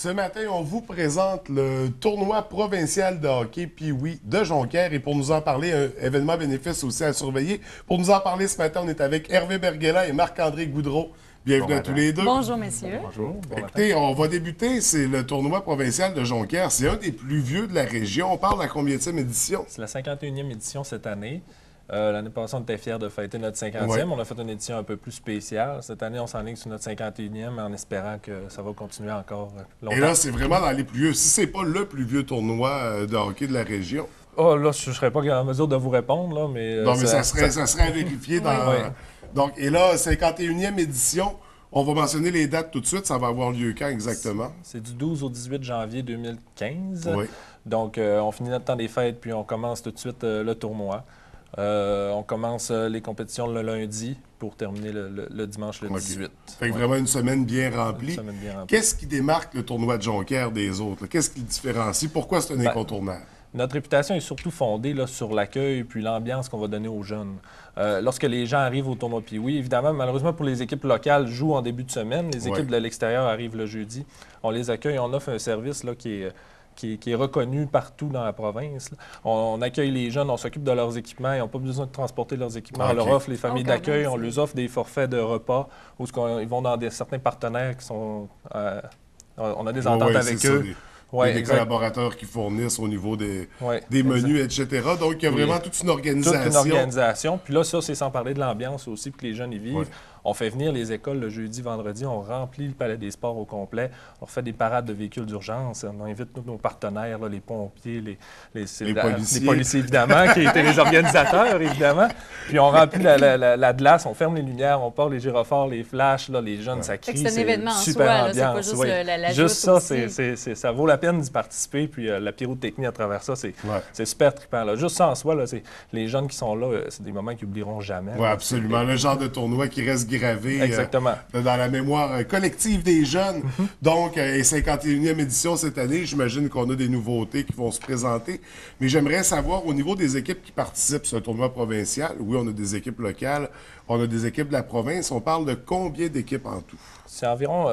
Ce matin, on vous présente le tournoi provincial de hockey Pee-Wee de Jonquière. Et pour nous en parler, un événement bénéfice aussi à surveiller. Pour nous en parler ce matin, on est avec Hervé Berguela et Marc-André Goudreau. Bienvenue à tous les deux. Bonjour, messieurs. Bonjour. Écoutez, on va débuter. C'est le tournoi provincial de Jonquière. C'est un des plus vieux de la région. On parle de la combienième édition? C'est la 51e édition cette année. L'année passée, on était fiers de fêter notre 50e. Ouais. On a fait une édition un peu plus spéciale. Cette année, on s'enligne sur notre 51e en espérant que ça va continuer encore longtemps. Et là, c'est vraiment dans les plus vieux. Si c'est pas le plus vieux tournoi de hockey de la région. Oh, là, je ne serais pas en mesure de vous répondre, là, mais... Non, mais ça serait à vérifier dans... Oui. Donc, et là, 51e édition, on va mentionner les dates tout de suite. Ça va avoir lieu quand exactement? C'est du 12 au 18 janvier 2015. Oui. Donc, on finit notre temps des fêtes, puis on commence tout de suite le tournoi. On commence les compétitions le lundi pour terminer le dimanche le 18. Fait que vraiment une semaine bien remplie. Une semaine bien remplie. Qu'est-ce qui démarque le tournoi de Jonquière des autres? Qu'est-ce qui le différencie? Pourquoi c'est un incontournable? Notre réputation est surtout fondée là, sur l'accueil puis l'ambiance qu'on va donner aux jeunes. Lorsque les gens arrivent au tournoi Pee-Wee, évidemment, malheureusement pour les équipes locales, jouent en début de semaine. Les équipes de l'extérieur arrivent le jeudi. On les accueille, on offre un service là, qui est reconnu partout dans la province. On accueille les jeunes, on s'occupe de leurs équipements, ils n'ont pas besoin de transporter leurs équipements. On leur offre les familles d'accueil, on leur offre des forfaits de repas, où ils vont dans certains partenaires qui sont... on a des ententes avec eux. Des collaborateurs qui fournissent au niveau des menus, etc. Donc, il y a vraiment toute une organisation. Toute une organisation. Puis là, ça, c'est sans parler de l'ambiance aussi, puis que les jeunes y vivent. Ouais. On fait venir les écoles le jeudi, vendredi. On remplit le palais des sports au complet. On fait des parades de véhicules d'urgence. On invite tous nos partenaires, là, les pompiers, les policiers, évidemment, qui étaient les organisateurs, évidemment. Puis on remplit la glace, on ferme les lumières, on porte les gyrophares, les flashs. Là, les jeunes, ça crie. C'est un événement en super soi, ambiance. c'est pas juste la juste ça, aussi. ça vaut la peine d'y participer. Puis la pyrotechnie à travers ça, c'est super trippant. Là. Juste ça en soi, là, les jeunes qui sont là, c'est des moments qu'ils n'oublieront jamais. Oui, absolument. Le genre de tournoi qui reste gravé dans la mémoire collective des jeunes. Donc, 51e édition cette année, j'imagine qu'on a des nouveautés qui vont se présenter. Mais j'aimerais savoir, au niveau des équipes qui participent à ce tournoi provincial, oui, on a des équipes locales, on a des équipes de la province, on parle de combien d'équipes en tout? C'est environ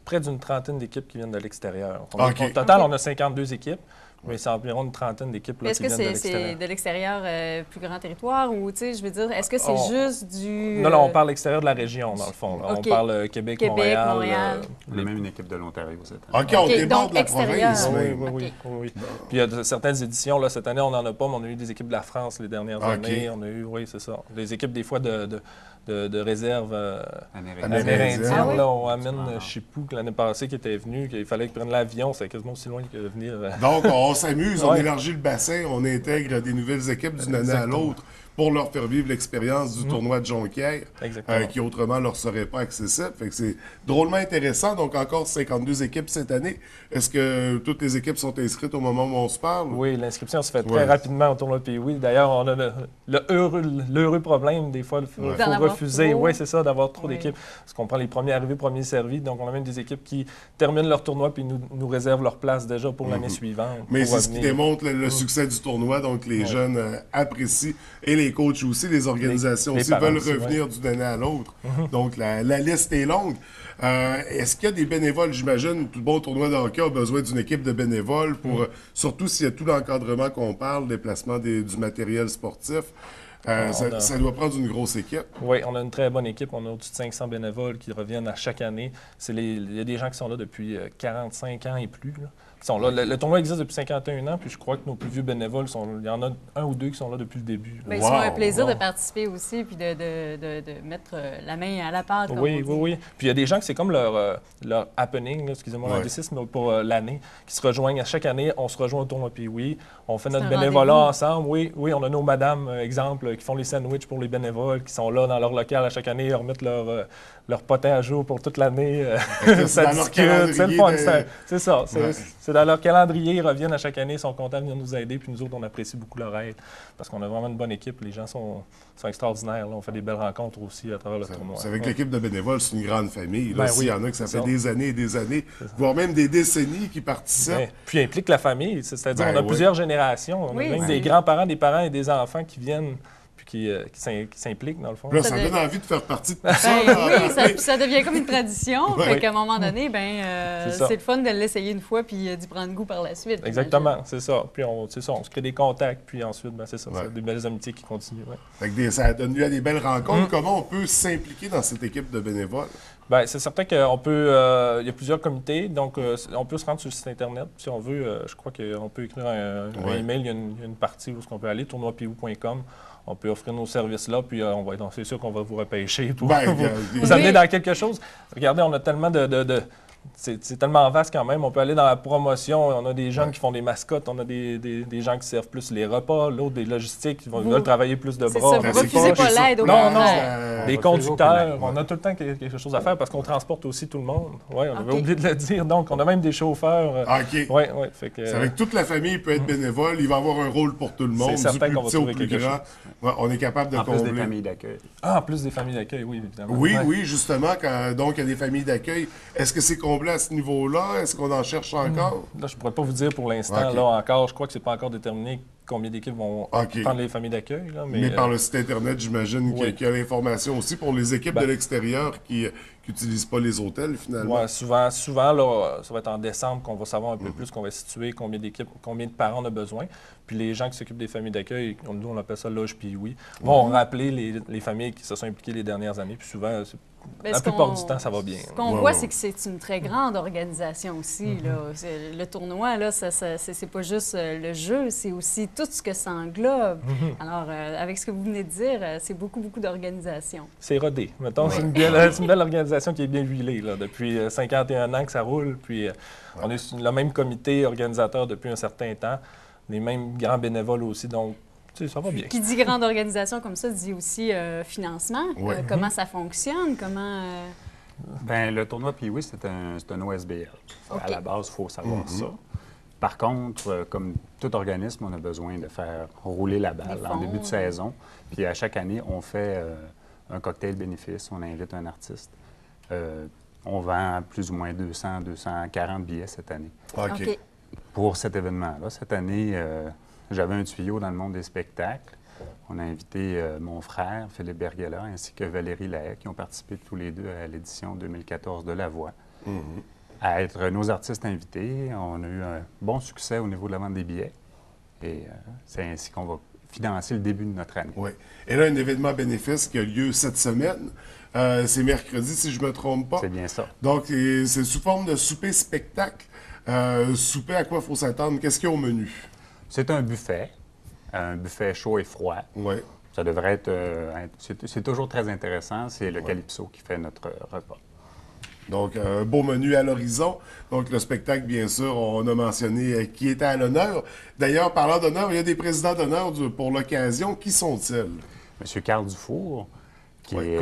près d'une trentaine d'équipes qui viennent de l'extérieur. Au total, on a 52 équipes. Mais c'est environ une trentaine d'équipes qui viennent de l'extérieur. Est-ce que c'est de l'extérieur plus grand territoire ou, tu sais, je veux dire, est-ce que c'est juste du... Non, on parle l'extérieur de la région, dans le fond. Là. On parle Québec, Montréal. On a même une équipe de l'Ontario cette année. OK, on déborde de la province. Oui. Puis il y a certaines éditions, là, cette année, on n'en a pas, mais on a eu des équipes de la France les dernières années. On a eu, c'est ça. Des équipes, des fois, de réserve amérindienne. Là, on amène Chipou, l'année passée, qui était venu, qu'il fallait qu'il prenne l'avion. C'est quasiment aussi loin que de venir. Donc, on s'amuse, on élargit le bassin, on intègre des nouvelles équipes d'une année à l'autre pour leur faire vivre l'expérience du tournoi de Jonquière, qui autrement ne leur serait pas accessible. Fait que c'est drôlement intéressant. Donc, encore 52 équipes cette année. Est-ce que toutes les équipes sont inscrites au moment où on se parle? Oui, l'inscription se fait très rapidement au tournoi Pee-Wee. D'ailleurs, on a l'heureux problème, des fois, il faut refuser. Oui, c'est ça, d'avoir trop d'équipes. Parce qu'on prend les premiers arrivés, premiers servis. Donc, on a même des équipes qui terminent leur tournoi puis nous réservent leur place déjà pour l'année suivante. Mais c'est ce qui démontre le succès du tournoi. Donc, les jeunes apprécient et les coachs aussi, les organisations aussi veulent revenir d'une année à l'autre. Donc, la liste est longue. Est-ce qu'il y a des bénévoles? J'imagine, tout bon tournoi de hockey a besoin d'une équipe de bénévoles pour, surtout s'il y a tout l'encadrement qu'on parle, déplacement du matériel sportif. Ça doit prendre une grosse équipe. Oui, on a une très bonne équipe. On a au-dessus de 500 bénévoles qui reviennent à chaque année. Il y a des gens qui sont là depuis 45 ans et plus. Là. Ils sont là. Le tournoi existe depuis 51 ans, puis je crois que nos plus vieux bénévoles, il y en a un ou deux qui sont là depuis le début. Ils ont un plaisir de participer aussi, puis de mettre la main à la pâte. Oui. Puis il y a des gens que c'est comme leur happening, excusez-moi l'anglicisme, pour l'année, qui se rejoignent à chaque année. On se rejoint au tournoi Pee-Wee. On fait notre bénévolat ensemble. Oui, on a nos madames, exemple, qui font les sandwichs pour les bénévoles, qui sont là dans leur local à chaque année, ils remettent leur potin à jour pour toute l'année. Ça discute, c'est le fun. C'est ça. C'est dans leur calendrier, ils reviennent à chaque année, ils sont contents de venir nous aider. Puis nous autres, on apprécie beaucoup leur aide parce qu'on a vraiment une bonne équipe. Les gens sont extraordinaires. Là. On fait des belles rencontres aussi à travers le tournoi. C'est avec l'équipe de bénévoles, c'est une grande famille. Il y en a que ça fait des années et des années, voire même des décennies qui participent. Puis implique la famille. C'est-à-dire on a plusieurs générations. On a même des grands-parents, des parents et des enfants qui viennent qui s'impliquent, dans le fond. Là, ça donne envie de faire partie de tout ça. Oui, ça devient comme une tradition. Ouais. Fait qu'à un moment donné, c'est le fun de l'essayer une fois puis d'y prendre goût par la suite. Exactement, c'est ça. Puis on se crée des contacts, puis ensuite, c'est ça, c'est des belles amitiés qui continuent. Ouais. Fait que ça donne lieu à des belles rencontres. Comment on peut s'impliquer dans cette équipe de bénévoles? Bien, c'est certain qu'on peut... il y a plusieurs comités, donc on peut se rendre sur le site Internet. Si on veut, je crois qu'on peut écrire un email. Il y a une partie où on peut aller, tournoipiou.com. On peut offrir nos services là, puis c'est sûr qu'on va vous repêcher pour vous amener dans quelque chose. Regardez, on a tellement c'est tellement vaste quand même. On peut aller dans la promotion. On a des jeunes qui font des mascottes. On a des gens qui servent plus les repas. L'autre, des logistiques qui veulent travailler plus de bras. Vous refusez pas l'aide au Non. Des conducteurs. On a tout le temps quelque chose à faire parce qu'on transporte aussi tout le monde. Oui, on avait oublié de le dire. Donc, on a même des chauffeurs. OK. Oui. C'est avec toute la famille peut être bénévole. Il va avoir un rôle pour tout le monde. C'est certain qu'on va trouver quelque chose. On est capable de combler. En plus des familles d'accueil. En plus des familles d'accueil, oui, évidemment. Oui, justement. Donc, il y a des familles d'accueil. Est-ce que c'est comblé à ce niveau-là? Est-ce qu'on en cherche encore? Là, je ne pourrais pas vous dire pour l'instant. Là encore, je crois que c'est pas encore déterminé combien d'équipes vont prendre les familles d'accueil. Mais par le site Internet, j'imagine qu'il y a l'information aussi pour les équipes de l'extérieur qui n'utilisent pas les hôtels, finalement. Oui, souvent là, ça va être en décembre qu'on va savoir un peu plus, qu'on va situer combien d'équipes, combien de parents on a besoin. Puis les gens qui s'occupent des familles d'accueil, nous, on appelle ça loge puis oui, vont rappeler les familles qui se sont impliquées les dernières années. Puis souvent, la plupart du temps, ça va bien. Ce qu'on voit, c'est que c'est une très grande organisation aussi. Là. Le tournoi, là, c'est pas juste le jeu, c'est aussi tout ce que ça englobe. Alors, avec ce que vous venez de dire, c'est beaucoup d'organisation. C'est rodé. Mettons, c'est une belle organisation qui est bien huilée là, depuis 51 ans que ça roule. Puis on est sur le même comité organisateur depuis un certain temps, les mêmes grands bénévoles aussi. Donc, ça va bien. Qui dit grande organisation comme ça, dit aussi financement. Comment ça fonctionne? Bien, le tournoi Pee-Wee, c'est un OSBL. À la base, il faut savoir ça. Par contre, comme tout organisme, on a besoin de faire rouler la balle en début de saison. Puis à chaque année, on fait un cocktail bénéfice, on invite un artiste. On vend plus ou moins 200, 240 billets cette année. OK. Pour cet événement-là. Cette année, j'avais un tuyau dans le monde des spectacles. On a invité mon frère, Philippe Bergella, ainsi que Valérie Lahaye, qui ont participé tous les deux à l'édition 2014 de La Voix, à être nos artistes invités. On a eu un bon succès au niveau de la vente des billets. Et c'est ainsi qu'on va financer le début de notre année. Oui. Et là, un événement bénéfice qui a lieu cette semaine. C'est mercredi, si je ne me trompe pas. C'est bien ça. Donc, c'est sous forme de souper-spectacle. Souper, à quoi il faut s'attendre? Qu'est-ce qu'il y a au menu? C'est un buffet chaud et froid. Oui. Ça devrait être... c'est toujours très intéressant. C'est le Calypso qui fait notre repas. Donc, un beau menu à l'horizon. Donc, le spectacle, bien sûr, on a mentionné qui était à l'honneur. D'ailleurs, parlant d'honneur, il y a des présidents d'honneur pour l'occasion. Qui sont-ils? M. Carl Dufour, qui est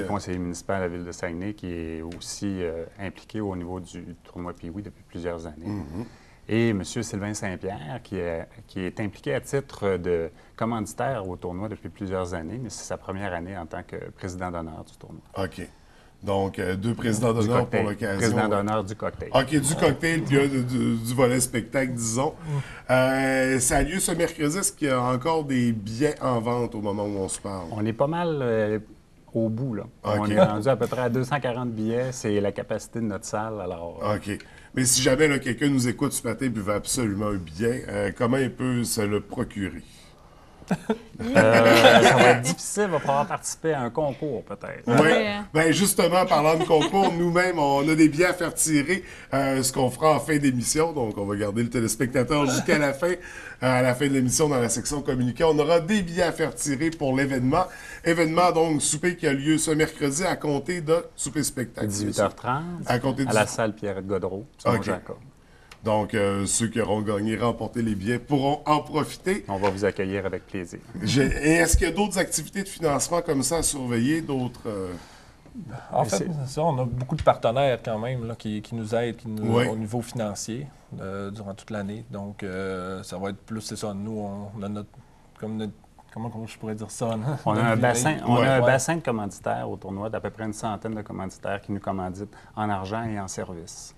conseiller municipal à la Ville de Saguenay, qui est aussi impliqué au niveau du tournoi Pee-Wee depuis plusieurs années. Et M. Sylvain Saint-Pierre, qui est impliqué à titre de commanditaire au tournoi depuis plusieurs années, mais c'est sa première année en tant que président d'honneur du tournoi. OK. Donc, deux présidents d'honneur pour l'occasion. Président d'honneur du cocktail. OK, du cocktail, puis du volet spectacle, disons. Ça a lieu ce mercredi. Est-ce qu'il y a encore des billets en vente au moment où on se parle? On est pas mal au bout, là. Okay. On est rendu à peu près à 240 billets. C'est la capacité de notre salle, alors... OK. Mais si jamais quelqu'un nous écoute ce matin et veut absolument un billet, comment il peut se le procurer? Ça va être difficile, il va falloir participer à un concours, peut-être. Oui. Bien, justement, parlant de concours, nous-mêmes, on a des billets à faire tirer, ce qu'on fera en fin d'émission. Donc, on va garder le téléspectateur jusqu'à la fin. À la fin de l'émission, dans la section communiqué, on aura des billets à faire tirer pour l'événement. Événement, donc, souper qui a lieu ce mercredi à compter de souper-spectacle. 18h30, à la salle Pierrette-Godreau, Saint-Jacob. Donc, ceux qui auront gagné, remporté les billets, pourront en profiter. On va vous accueillir avec plaisir. Et est-ce qu'il y a d'autres activités de financement comme ça à surveiller, d'autres... En fait, ça, on a beaucoup de partenaires quand même là, qui nous aident au niveau financier durant toute l'année. Donc, ça va être plus, c'est ça, nous, on a notre... Comment je pourrais dire ça? On a un bassin de commanditaires au tournoi d'à peu près une centaine de commanditaires qui nous commanditent en argent et en services.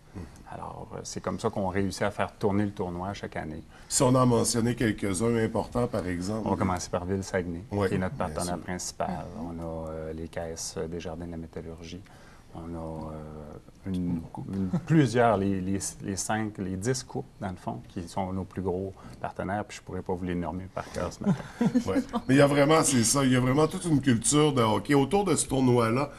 Alors, c'est comme ça qu'on réussit à faire tourner le tournoi chaque année. Si on en mentionnait quelques-uns importants, par exemple. On va commencer par Ville-Saguenay, qui est notre partenaire sûr. principal. On a les caisses des Jardins de la métallurgie. On a plusieurs, les 10 coupes, dans le fond, qui sont nos plus gros partenaires, puis je ne pourrais pas vous les nommer par cœur ce matin. Ouais. Mais il y a vraiment, c'est ça, il y a vraiment toute une culture de hockey autour de ce tournoi-là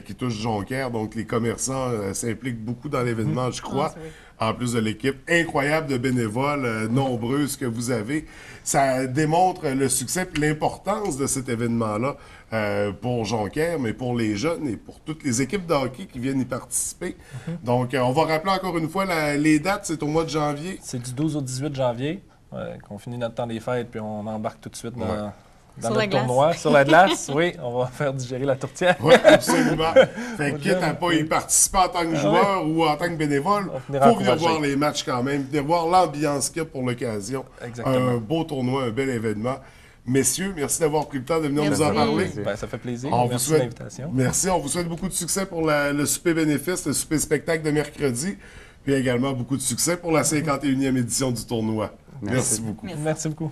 qui touche Jonquière. Donc, les commerçants s'impliquent beaucoup dans l'événement, je crois. Oui. En plus de l'équipe incroyable de bénévoles nombreuses que vous avez. Ça démontre le succès et l'importance de cet événement-là pour Jonquière, mais pour les jeunes et pour toutes les équipes de hockey qui viennent y participer. Donc, on va rappeler encore une fois les dates, c'est au mois de janvier. C'est du 12 au 18 janvier qu'on finit notre temps des fêtes, puis on embarque tout de suite dans notre tournoi. Sur la glace, oui, on va faire digérer la tourtière. Oui, absolument. Fait que quitte à pas y participer en tant que joueur ou en tant que bénévole, il faut venir voir les matchs quand même, venir voir l'ambiance qu'il y a pour l'occasion. Exactement. Un beau tournoi, un bel événement. Messieurs, merci d'avoir pris le temps de venir nous en parler. Ben, ça fait plaisir. On merci vous de l'invitation. Merci, on vous souhaite beaucoup de succès pour le souper bénéfice, le souper spectacle de mercredi, puis également beaucoup de succès pour la 51e édition du tournoi. Merci beaucoup. Merci beaucoup.